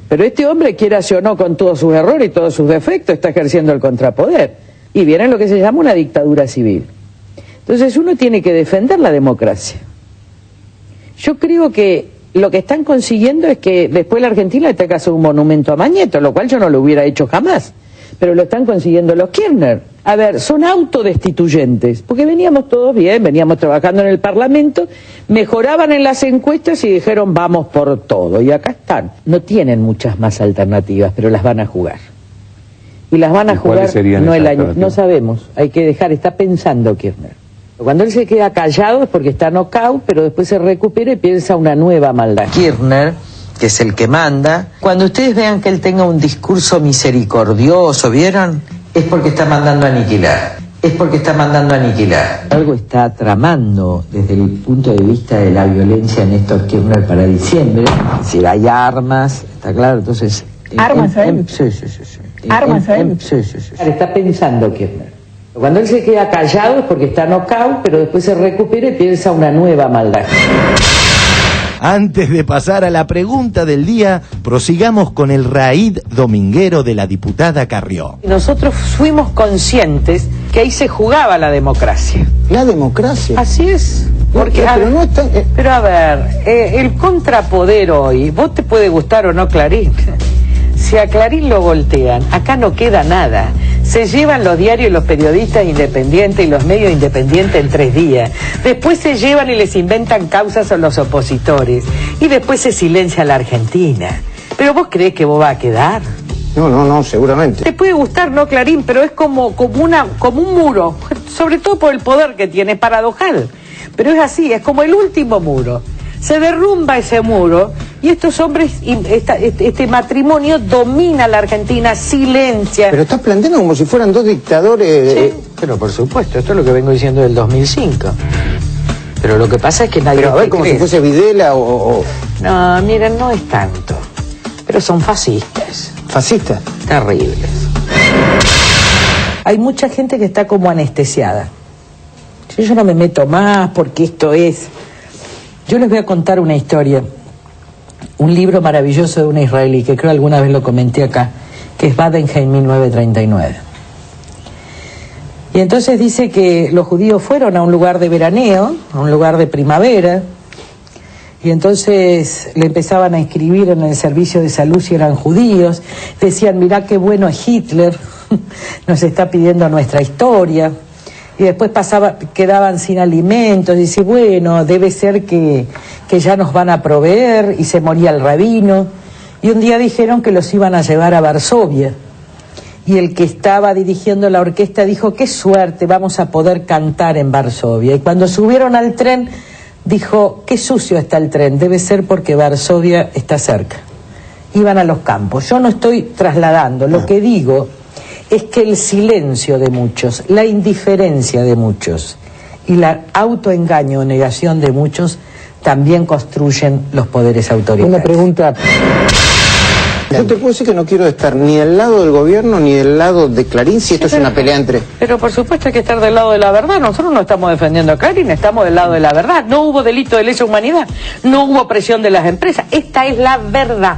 Pero este hombre, quiera o no, con todos sus errores y todos sus defectos, está ejerciendo el contrapoder. Y viene lo que se llama una dictadura civil. Entonces uno tiene que defender la democracia. Yo creo que lo que están consiguiendo es que después la Argentina le tenga que hacer un monumento a Mañeto, lo cual yo no lo hubiera hecho jamás. Pero lo están consiguiendo los Kirchner. A ver, son autodestituyentes, porque veníamos todos bien, veníamos trabajando en el Parlamento, mejoraban en las encuestas y dijeron vamos por todo. Y acá están. No tienen muchas más alternativas, pero las van a jugar. Y las van a jugar no el año, no sabemos, hay que dejar, está pensando Kirchner. Cuando él se queda callado es porque está knockout, pero después se recupera y piensa una nueva maldad. Kirchner, que es el que manda, cuando ustedes vean que él tenga un discurso misericordioso, ¿vieron? Es porque está mandando a aniquilar. Es porque está mandando a aniquilar. Algo está tramando desde el punto de vista de la violencia Néstor Kirchner para diciembre. Si hay armas, está claro, entonces... ¿Armas hay? Sí. ¿Armas hay? Sí. Está pensando Kirchner. Cuando él se queda callado es porque está knockout, pero después se recupera y piensa una nueva maldad.
Antes de pasar a la pregunta del día, prosigamos con el raíz dominguero de la diputada Carrió.
Nosotros fuimos conscientes que ahí se jugaba la democracia.
¿La democracia?
Así es. Porque, pero a ver, el contrapoder hoy, vos te puede gustar o no Clarín. Si a Clarín lo voltean, acá no queda nada. Se llevan los diarios y los periodistas independientes y los medios independientes en 3 días. Después se llevan y les inventan causas a los opositores. Y después se silencia a la Argentina. ¿Pero vos creés que vos vas a quedar?
No, seguramente.
Te puede gustar, no Clarín, pero es como un muro. Sobre todo por el poder que tiene, paradojal. Pero es así, es como el último muro. Se derrumba ese muro y estos hombres, este matrimonio domina la Argentina, silencia.
Pero estás planteando como si fueran 2 dictadores.
Sí, pero por supuesto, esto es lo que vengo diciendo del 2005. Pero lo que pasa es que nadie...
Pero a ver, como si fuese Videla o...
No, miren, no es tanto. Pero son fascistas.
¿Fascistas?
Terribles. Hay mucha gente que está como anestesiada. Yo no me meto más porque esto es... Yo les voy a contar una historia, un libro maravilloso de una israelí, que creo alguna vez lo comenté acá, que es Badenheim 1939. Y entonces dice que los judíos fueron a un lugar de veraneo, a un lugar de primavera, y entonces le empezaban a escribir en el servicio de salud si eran judíos, decían, mirá qué bueno es Hitler, nos está pidiendo nuestra historia. Y después quedaban sin alimentos, dice, bueno, debe ser que ya nos van a proveer, y se moría el rabino, Y un día dijeron que los iban a llevar a Varsovia. Y el que estaba dirigiendo la orquesta dijo, qué suerte, vamos a poder cantar en Varsovia. Y cuando subieron al tren, dijo, qué sucio está el tren, debe ser porque Varsovia está cerca. Iban a los campos. Yo no estoy trasladando, lo que digo es que el silencio de muchos, la indiferencia de muchos y la autoengaño o negación de muchos también construyen los poderes autoritarios.
Una pregunta. Yo te puedo decir que no quiero estar ni del lado del gobierno ni del lado de Clarín si esto es una pelea entre...
Pero por supuesto hay que estar del lado de la verdad. Nosotros no estamos defendiendo a Clarín, estamos del lado de la verdad. No hubo delito de lesa humanidad, no hubo presión de las empresas. Esta es la verdad.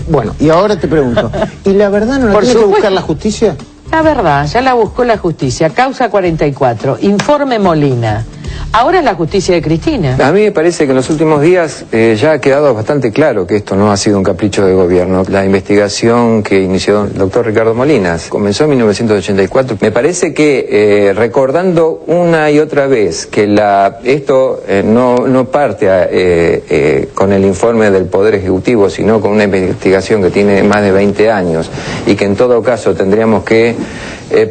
Bueno, y ahora te pregunto, ¿y la verdad no la tiene que buscar la justicia?
La verdad, ya la buscó la justicia. Causa 44, informe Molina. Ahora es la justicia de Cristina.
A mí me parece que en los últimos días ya ha quedado bastante claro que esto no ha sido un capricho de gobierno. La investigación que inició el doctor Ricardo Molinas comenzó en 1984. Me parece que recordando una y otra vez que esto no parte con el informe del Poder Ejecutivo, sino con una investigación que tiene más de 20 años y que en todo caso tendríamos que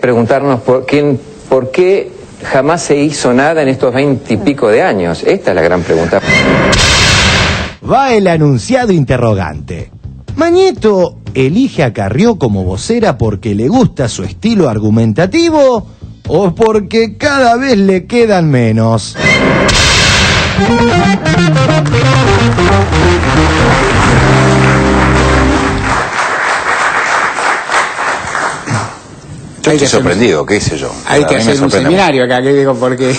preguntarnos por qué jamás se hizo nada en estos 20 y pico de años. Esta es la gran pregunta.
Va el anunciado interrogante. ¿Mañeto elige a Carrió como vocera porque le gusta su estilo argumentativo o porque cada vez le quedan menos?
Yo estoy sorprendido, qué sé yo.
Hay que hacer un seminario acá, que digo, porque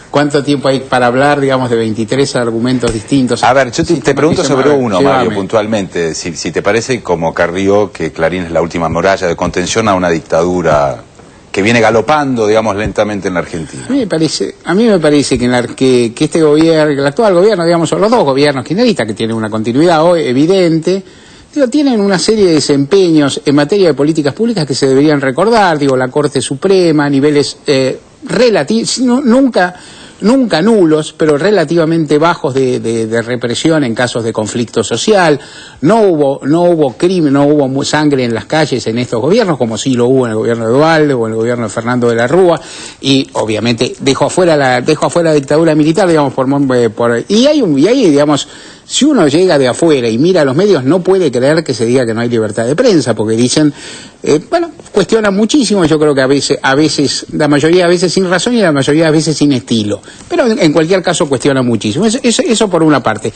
¿cuánto tiempo hay para hablar, digamos, de 23 argumentos distintos?
A ver, yo te pregunto sobre uno, Mario, puntualmente. Si te parece, como Carrió, que Clarín es la última muralla de contención a una dictadura que viene galopando, digamos, lentamente en la Argentina.
A mí me parece que este gobierno, el actual gobierno, digamos, son los dos gobiernos kirchneristas que tienen una continuidad hoy evidente. Tienen una serie de desempeños en materia de políticas públicas que se deberían recordar, la Corte Suprema, niveles relativos, nunca nulos, pero relativamente bajos de represión en casos de conflicto social. No hubo crimen, no hubo sangre en las calles en estos gobiernos, como sí lo hubo en el gobierno de Duhalde o en el gobierno de Fernando de la Rúa, y obviamente dejó afuera la dictadura militar, digamos, y hay, digamos, si uno llega de afuera y mira a los medios, no puede creer que se diga que no hay libertad de prensa, porque dicen, cuestionan muchísimo. Yo creo que a veces, la mayoría de veces sin razón y la mayoría de veces sin estilo, pero en cualquier caso cuestionan muchísimo. Eso por una parte.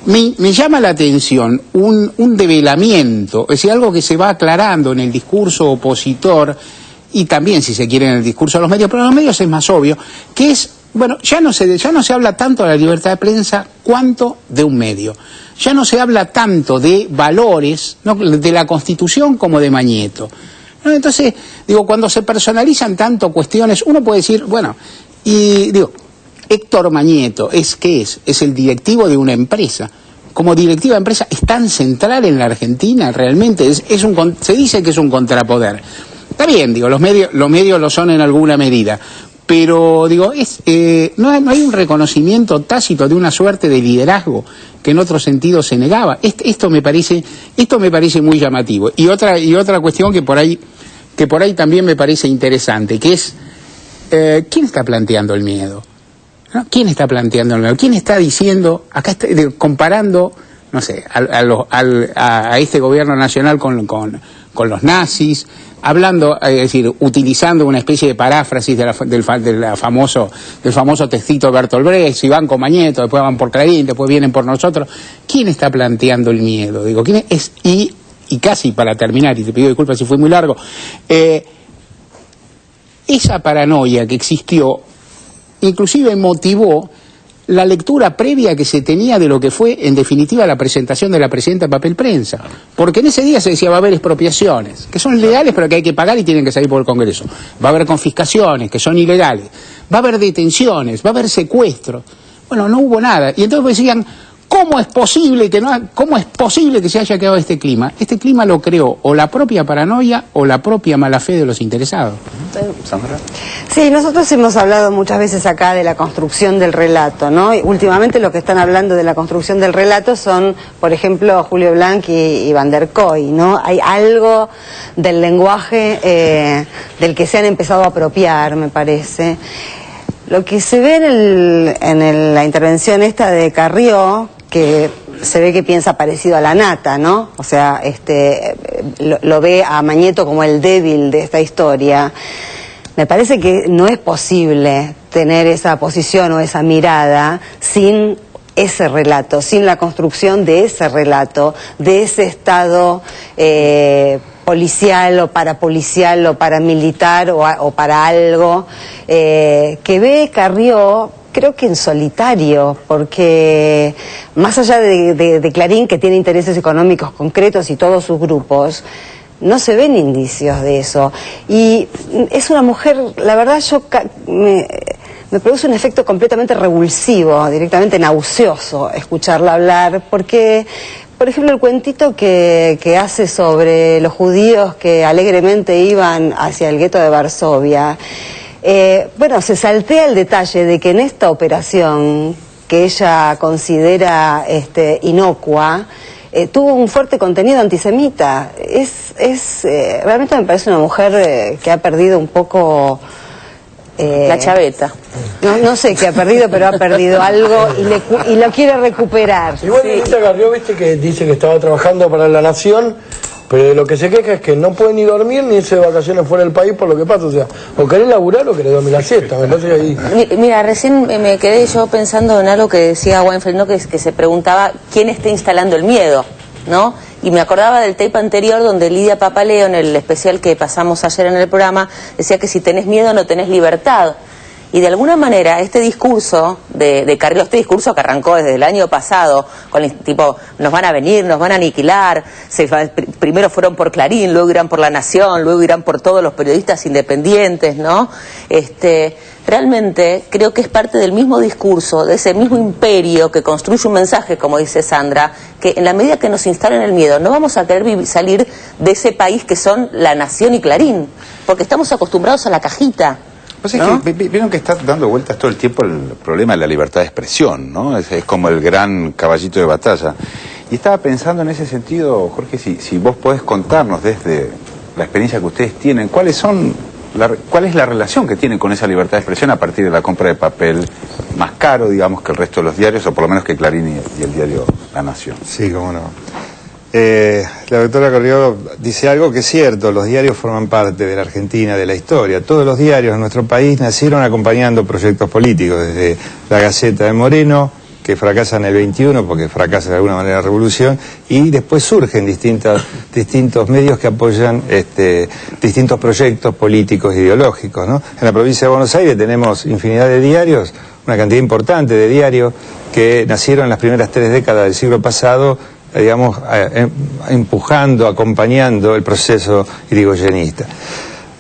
Me llama la atención un develamiento, es decir, algo que se va aclarando en el discurso opositor y también, si se quiere, en el discurso de los medios, pero en los medios es más obvio, que es, ya no se habla tanto de la libertad de prensa cuanto de un medio. Ya no se habla tanto de valores, ¿no?, de la Constitución como de Mañeto, ¿no? Entonces, cuando se personalizan tanto cuestiones, uno puede decir, Héctor Mañeto, ¿qué es? Es el directivo de una empresa. Como directiva de empresa, ¿es tan central en la Argentina? Realmente se dice que es un contrapoder. Está bien, los medios lo son en alguna medida, pero no hay un reconocimiento tácito de una suerte de liderazgo que en otro sentido se negaba. Esto me parece muy llamativo. Y otra cuestión que por ahí también me parece interesante, que es ¿quién está planteando el miedo? ¿No? ¿Quién está planteando el miedo? ¿Quién está diciendo, acá comparando, no sé, a este gobierno nacional con los nazis, hablando, es decir, utilizando una especie de paráfrasis del famoso textito de Bertolt Brecht, si van con Mañeto, después van por Clarín, después vienen por nosotros? ¿Quién está planteando el miedo? ¿Quién es? Y casi para terminar, y te pido disculpas si fui muy largo, esa paranoia que existió inclusive motivó la lectura previa que se tenía de lo que fue, en definitiva, la presentación de la presidenta en papel prensa. Porque en ese día se decía va a haber expropiaciones, que son legales pero que hay que pagar y tienen que salir por el Congreso. Va a haber confiscaciones, que son ilegales. Va a haber detenciones, va a haber secuestros. Bueno, no hubo nada. Y entonces decían, ¿Cómo es posible que se haya quedado este clima? Este clima lo creó o la propia paranoia o la propia mala fe de los interesados.
Sandra.
Sí, nosotros hemos hablado muchas veces acá de la construcción del relato, ¿no? Y últimamente los que están hablando de la construcción del relato son, por ejemplo, Julio Blanc y Van der Koy, ¿no? Hay algo del lenguaje del que se han empezado a apropiar, me parece. Lo que se ve en la intervención esta de Carrió, que se ve que piensa parecido a la Nata, ¿no? O sea, lo ve a Mañeto como el débil de esta historia. Me parece que no es posible tener esa posición o esa mirada sin ese relato, sin la construcción de ese relato, de ese estado policial o paramilitar o para algo que ve Carrió, creo que en solitario, porque más allá de Clarín, que tiene intereses económicos concretos y todos sus grupos, no se ven indicios de eso. Y es una mujer, la verdad, me produce un efecto completamente revulsivo, directamente nauseoso escucharla hablar, porque, por ejemplo, el cuentito que hace sobre los judíos que alegremente iban hacia el gueto de Varsovia, bueno, se saltea el detalle de que en esta operación, que ella considera inocua, tuvo un fuerte contenido antisemita. Realmente me parece una mujer que ha perdido un poco...
la chaveta.
No sé qué ha perdido, pero ha perdido algo y lo quiere recuperar.
Igual Lilita Carrió, viste, que dice que estaba trabajando para La Nación, pero de lo que se queja es que no puede ni dormir ni irse de vacaciones fuera del país por lo que pasa. O sea, o querés laburar o querés dormir la siesta. Me parece que ahí...
Mira, recién me quedé yo pensando en algo que decía Weinfeld, ¿no? Que se preguntaba quién está instalando el miedo, ¿no? Y me acordaba del tape anterior donde Lidia Papaleo, en el especial que pasamos ayer en el programa, decía que si tenés miedo no tenés libertad. Y de alguna manera este discurso de Carrió, este discurso que arrancó desde el año pasado, con el tipo, nos van a venir, nos van a aniquilar, primero fueron por Clarín, luego irán por La Nación, luego irán por todos los periodistas independientes, ¿no? Realmente creo que es parte del mismo discurso, de ese mismo imperio que construye un mensaje, como dice Sandra, que en la medida que nos instalen el miedo, no vamos a querer salir de ese país que son La Nación y Clarín, porque estamos acostumbrados a la cajita.
Pues es que vieron que está dando vueltas todo el tiempo el problema de la libertad de expresión, ¿no? Es como el gran caballito de batalla. Y estaba pensando en ese sentido, Jorge, si vos podés contarnos desde la experiencia que ustedes tienen, ¿cuál es la relación que tienen con esa libertad de expresión a partir de la compra de papel más caro, digamos, que el resto de los diarios, o por lo menos que Clarín y el diario La Nación?
Sí, cómo no. La doctora Carrió dice algo que es cierto: los diarios forman parte de la Argentina, de la historia. Todos los diarios en nuestro país nacieron acompañando proyectos políticos, desde la Gaceta de Moreno, que fracasa en el 21 porque fracasa de alguna manera la revolución, y después surgen distintos medios que apoyan distintos proyectos políticos e ideológicos, ¿no? En la provincia de Buenos Aires tenemos infinidad de diarios, una cantidad importante de diarios que nacieron en las primeras 3 décadas del siglo pasado, digamos, empujando, acompañando el proceso irigoyenista.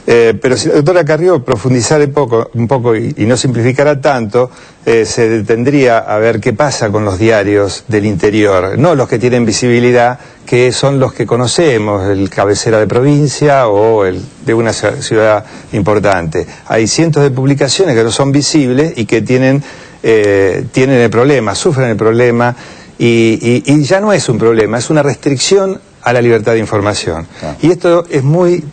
Pero si la doctora Carrió profundizara un poco y no simplificara tanto, se detendría a ver qué pasa con los diarios del interior, no los que tienen visibilidad, que son los que conocemos, el cabecera de provincia o el de una ciudad importante. Hay cientos de publicaciones que no son visibles y que tienen el problema, sufren el problema, y ya no es un problema, es una restricción a la libertad de información. Y esto es muy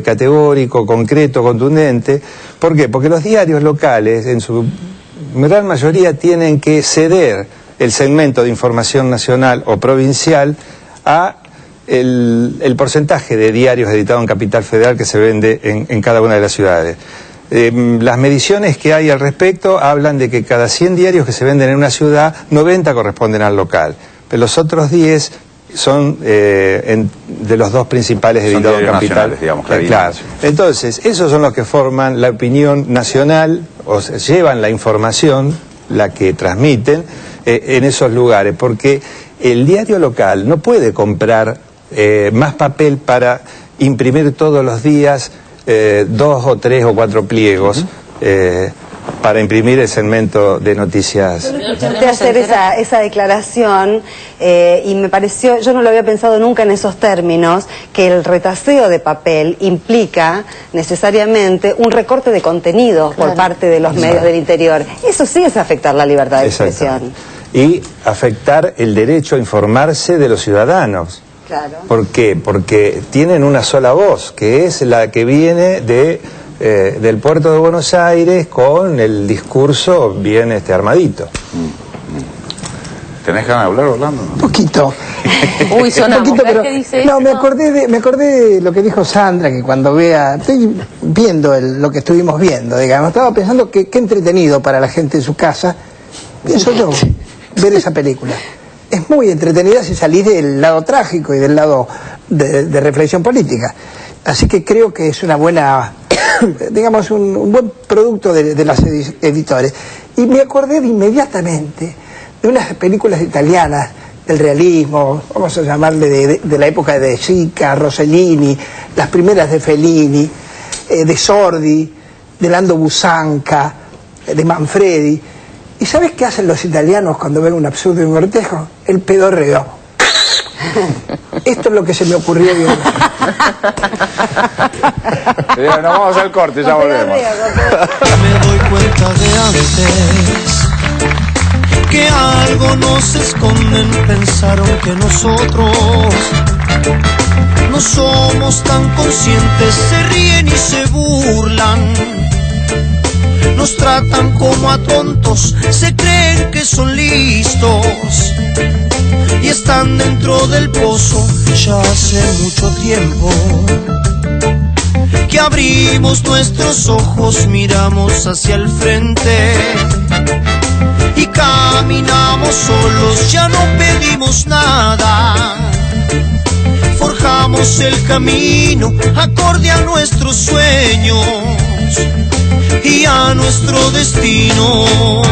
categórico, concreto, contundente. ¿Por qué? Porque los diarios locales, en su gran mayoría, tienen que ceder el segmento de información nacional o provincial a el porcentaje de diarios editados en Capital Federal que se vende en cada una de las ciudades. Las mediciones que hay al respecto hablan de que cada 100 diarios que se venden en una ciudad, 90 corresponden al local, pero los otros 10 son de los 2 principales editados en Capital, digamos, claro. Entonces, esos son los que forman la opinión nacional, o sea, llevan la información, la que transmiten, en esos lugares, porque el diario local no puede comprar más papel para imprimir todos los días 2 o 3 o 4 pliegos, para imprimir el segmento de noticias.
Escuché hacer esa declaración y me pareció, yo no lo había pensado nunca en esos términos, que el retaseo de papel implica necesariamente un recorte de contenido por parte de los medios del interior. Eso sí es afectar la libertad de expresión.
Y afectar el derecho a informarse de los ciudadanos.
Claro.
¿Por qué? Porque tienen una sola voz, que es la que viene del puerto de Buenos Aires con el discurso bien armadito.
¿Tenés ganas de hablar, Orlando?
Un poquito.
Uy, sonamos.
Un poquito, pero,
¿Qué dice
no,
esto?
me acordé de lo que dijo Sandra, que cuando estoy viendo lo que estuvimos viendo, digamos, estaba pensando que qué entretenido para la gente en su casa, pienso yo, ver esa película. Es muy entretenida si salís del lado trágico y del lado de reflexión política. Así que creo que es una buena, digamos, un buen producto de las editores. Y me acordé inmediatamente de unas películas italianas del realismo, vamos a llamarle de la época de Sica, Rossellini, las primeras de Fellini, de Sordi, de Lando Busanca, de Manfredi. ¿Y sabes qué hacen los italianos cuando ven un absurdo y un cortejo? El pedorreo. Esto es lo que se me ocurrió bien.
Nos vamos al corte, ya volvemos.
Me doy cuenta de antes que algo nos esconden, pensaron que nosotros no somos tan conscientes, se ríen y se burlan, nos tratan como a tontos, se creen que son listos y están dentro del pozo ya hace mucho tiempo que abrimos nuestros ojos, miramos hacia el frente y caminamos solos, ya no pedimos nada, forjamos el camino acorde a nuestros sueños y a nuestro destino.